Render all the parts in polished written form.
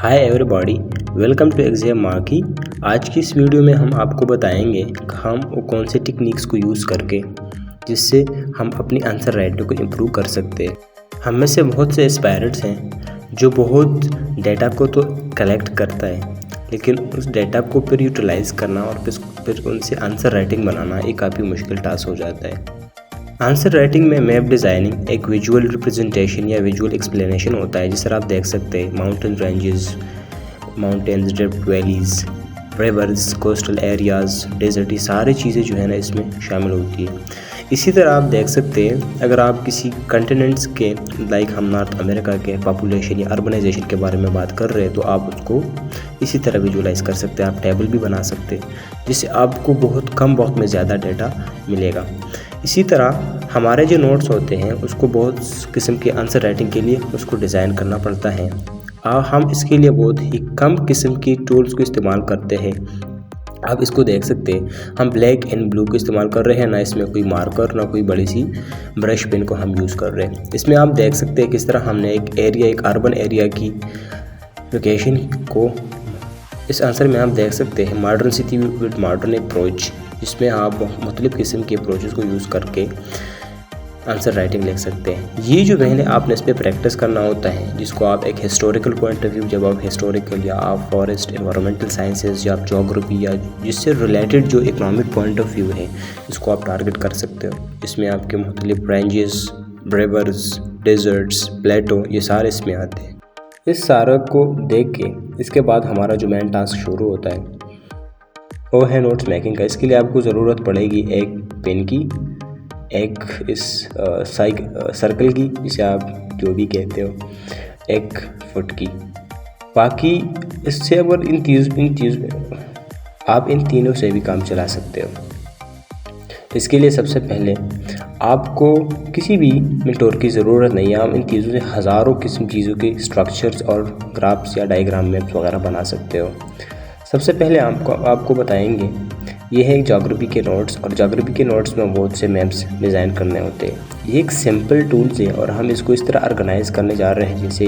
Hi everybody, welcome to exam मार्की। आज की इस वीडियो में हम आपको बताएंगे कि हम वो कौन से टेक्निक्स को यूज़ करके जिससे हम अपनी आंसर राइटिंग को इम्प्रूव कर सकते हैं। हम में से बहुत से एस्पायरेंट्स हैं जो बहुत डेटा को तो कलेक्ट करता है, लेकिन उस डेटा को फिर यूटिलाइज़ करना और फिर उनसे आंसर राइटिंग बनाना एक काफ़ी मुश्किल टास्क हो जाता है। आंसर राइटिंग में मैप डिज़ाइनिंग एक विजुअल रिप्रेजेंटेशन या विजुअल एक्सप्लेनेशन होता है। जिस तरह आप देख सकते हैं mountain ranges, mountains, drift valleys, rivers, coastal areas, desert, ये सारी चीज़ें जो है ना इसमें शामिल होती है। इसी तरह आप देख सकते हैं अगर आप किसी कंटिनेंट्स के लाइक हम नॉर्थ अमेरिका के पॉपुलेशन या अर्बनाइजेशन के बारे में बात कर रहे हैं तो आप उसको इसी तरह विजुअलाइज़ कर सकते हैं। आप टेबल भी बना सकते हैं जिससे आपको बहुत कम वक्त में ज़्यादा डेटा मिलेगा। इसी तरह हमारे जो नोट्स होते हैं उसको बहुत किस्म के आंसर राइटिंग के लिए उसको डिज़ाइन करना पड़ता है। हम इसके लिए बहुत ही कम किस्म की टूल्स को इस्तेमाल करते हैं। आप इसको देख सकते हैं, हम ब्लैक एंड ब्लू को इस्तेमाल कर रहे हैं, ना इसमें कोई मार्कर ना कोई बड़ी सी ब्रश पेन को हम यूज़ कर रहे हैं। इसमें आप देख सकते हैं किस तरह हमने एक अर्बन एरिया की लोकेशन को इस आंसर में आप देख सकते हैं modern city with modern approach, जिसमें आप मुख्तलिफ़ किस्म के अप्रोचेस को यूज़ करके आंसर राइटिंग लिख सकते हैं। ये जो पहले आपने इस पर प्रैक्टिस करना होता है, जिसको आप एक हिस्टोरिकल पॉइंट ऑफ व्यू, जब आप हिस्टोरिकल या आप फॉरेस्ट एनवायरमेंटल साइंसेज या आप जोग्राफी या जिससे रिलेटेड जो इकोनॉमिक पॉइंट ऑफ व्यू है इसको आप टारगेट कर सकते हो। इसमें आपके मुख्तलिफ रेंजेस, रिवर्स, डेजर्ट्स, प्लेटो, ये सारे इसमें आते हैं। इस सारे को देख के इसके बाद हमारा जो मेन टास्क शुरू होता है वो है नोट्स मेकिंग का। इसके लिए आपको ज़रूरत पड़ेगी एक पेन की, एक इस सर्कल की, जिसे आप जो भी कहते हो, एक फुट की। बाकी इससे अगर आप इन तीनों से भी काम चला सकते हो। इसके लिए सबसे पहले आपको किसी भी मेंटोर की ज़रूरत नहीं है। आप इन चीज़ों से हज़ारों किस्म चीज़ों के स्ट्रक्चर्स और ग्राफ्स या डायग्राम मैप्स वगैरह बना सकते हो। सबसे पहले आपको बताएंगे ये है ज्योग्राफी के नोट्स, और ज्योग्राफी के नोट्स में बहुत से मैप्स डिज़ाइन करने होते हैं। ये एक सिंपल टूल्स है और हम इसको इस तरह ऑर्गेनाइज करने जा रहे हैं जैसे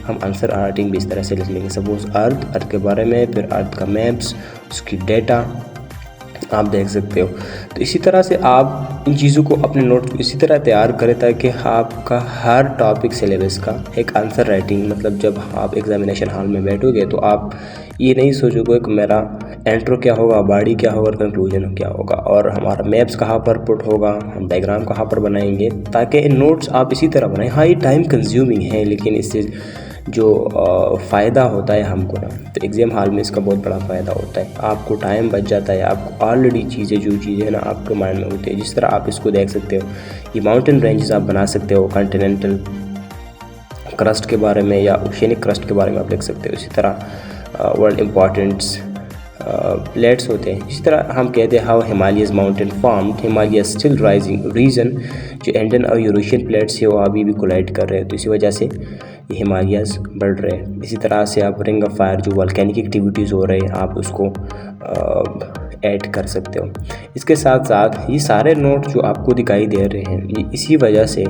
हम आंसर राइटिंग भी इस तरह से लिख लेंगे। सपोज अर्थ के बारे में, फिर अर्थ का मैप्स, उसकी डेटा आप देख सकते हो। तो इसी तरह से आप इन चीज़ों को अपने नोट्स इसी तरह तैयार करें ताकि आपका हर टॉपिक सिलेबस का एक आंसर राइटिंग, मतलब जब आप एग्जामिनेशन हॉल में बैठोगे तो आप ये नहीं सोचोगे कि मेरा इंट्रो क्या होगा, बॉडी क्या होगा, कंक्लूजन क्या होगा, और हमारा मैप्स कहाँ पर पुट होगा, हम डायग्राम कहाँ पर बनाएंगे, ताकि इन नोट्स आप इसी तरह बनाएं। हाँ, ये टाइम कंज्यूमिंग है, लेकिन इससे जो फ़ायदा होता है हमको ना, तो एग्ज़ाम हॉल में इसका बहुत बड़ा फ़ायदा होता है। आपको टाइम बच जाता है, आपको ऑलरेडी जो चीज़ें ना आपके माइंड में होती है। जिस तरह आप इसको देख सकते हो, ये माउंटेन रेंजेस आप बना सकते हो, कॉन्टिनेंटल क्रस्ट के बारे में या ओशियनिक क्रस्ट के बारे में आप लिख सकते हो। इसी तरह वर्ल्ड इम्पॉर्टेंट्स प्लेट्स होते हैं। इसी तरह हम कहते हैं how Himalayas mountain formed, Himalaya still rising region, जो इंडियन और यूरोशियन प्लेट्स है वो अभी भी कोलाइड कर रहे हैं, तो इसी वजह से ये हिमालयस बढ़ रहे हैं। इसी तरह से आप रिंग ऑफ फायर, जो वॉल्केनिक एक्टिविटीज़ हो रहे हैं, आप उसको ऐड कर सकते हो। इसके साथ साथ ये सारे नोट जो आपको दिखाई दे रहे हैं, ये इसी वजह से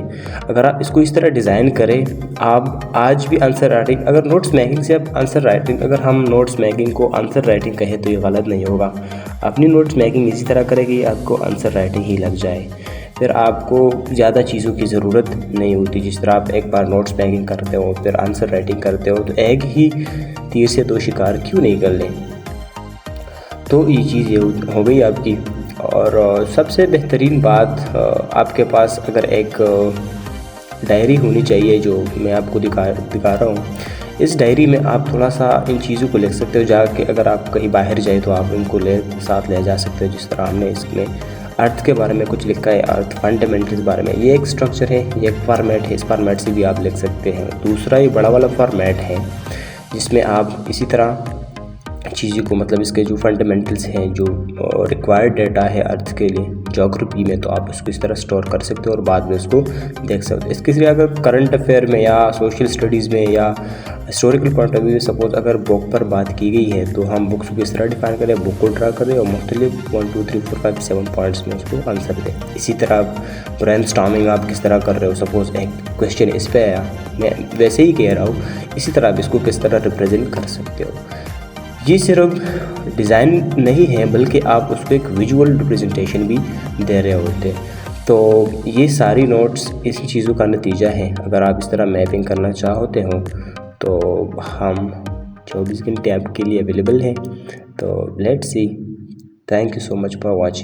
अगर आप इसको इस तरह डिज़ाइन करें, आप आज भी आंसर राइटिंग, अगर नोट्स मेकिंग से आप आंसर राइटिंग, अगर हम नोट्स मेकिंग को आंसर राइटिंग कहें तो ये गलत नहीं होगा। अपनी नोट्स मेकिंग इसी तरह करें कि आपको आंसर राइटिंग ही लग जाए, फिर आपको ज़्यादा चीज़ों की ज़रूरत नहीं होती। जिस तरह आप एक बार नोट्स मेकिंग करते हो फिर आंसर राइटिंग करते हो, तो एक ही तीर से दो शिकार क्यों नहीं कर लें। तो ये चीज़ हो गई आपकी। और सबसे बेहतरीन बात, आपके पास अगर एक डायरी होनी चाहिए, जो मैं आपको दिखा रहा हूँ। इस डायरी में आप थोड़ा सा इन चीज़ों को लिख सकते हो, जाके अगर आप कहीं बाहर जाए तो आप इनको साथ ले जा सकते हो। जिस तरह हमने इसमें अर्थ के बारे में कुछ लिखा है, अर्थ फंडामेंटल्स के बारे में, ये एक स्ट्रक्चर है, ये एक फॉर्मेट है, इस फॉर्मेट से भी आप लिख सकते हैं। दूसरा ये बड़ा वाला फॉर्मेट है जिसमें आप इसी तरह चीज़ों को, मतलब इसके जो फंडामेंटल्स हैं, जो रिक्वायर्ड डेटा है अर्थ के लिए, ज्योग्राफी में, तो आप उसको इस तरह स्टोर कर सकते हो और बाद में उसको देख सकते हो। इसके लिए अगर करंट अफेयर में या सोशल स्टडीज़ में या हिस्टोरिकल पॉइंट ऑफ व्यू से सपोज अगर बुक पर बात की गई है तो हम बुक्स को इस तरह डिफाइन करें, बुक को ड्रा करें और मुख्तलिफ 1 2 3 4 5 7 पॉइंट्स में उसको आंसर दें। इसी तरह ब्रेनस्टॉर्मिंग आप किस तरह कर रहे हो, सपोज एक क्वेश्चन इस पर आया, मैं वैसे ही कह रहा हूँ, इसी तरह आप इसको किस तरह रिप्रेजेंट कर सकते हो। ये सिर्फ डिज़ाइन नहीं है बल्कि आप उसको एक विजुअल रिप्रेजेंटेशन भी दे रहे होते हैं। तो ये सारी नोट्स इसी चीज़ों का नतीजा है। अगर आप इस तरह मैपिंग करना चाहते हो तो हम 24 घंटे आपके लिए अवेलेबल हैं। तो let's see, thank you so much for watching.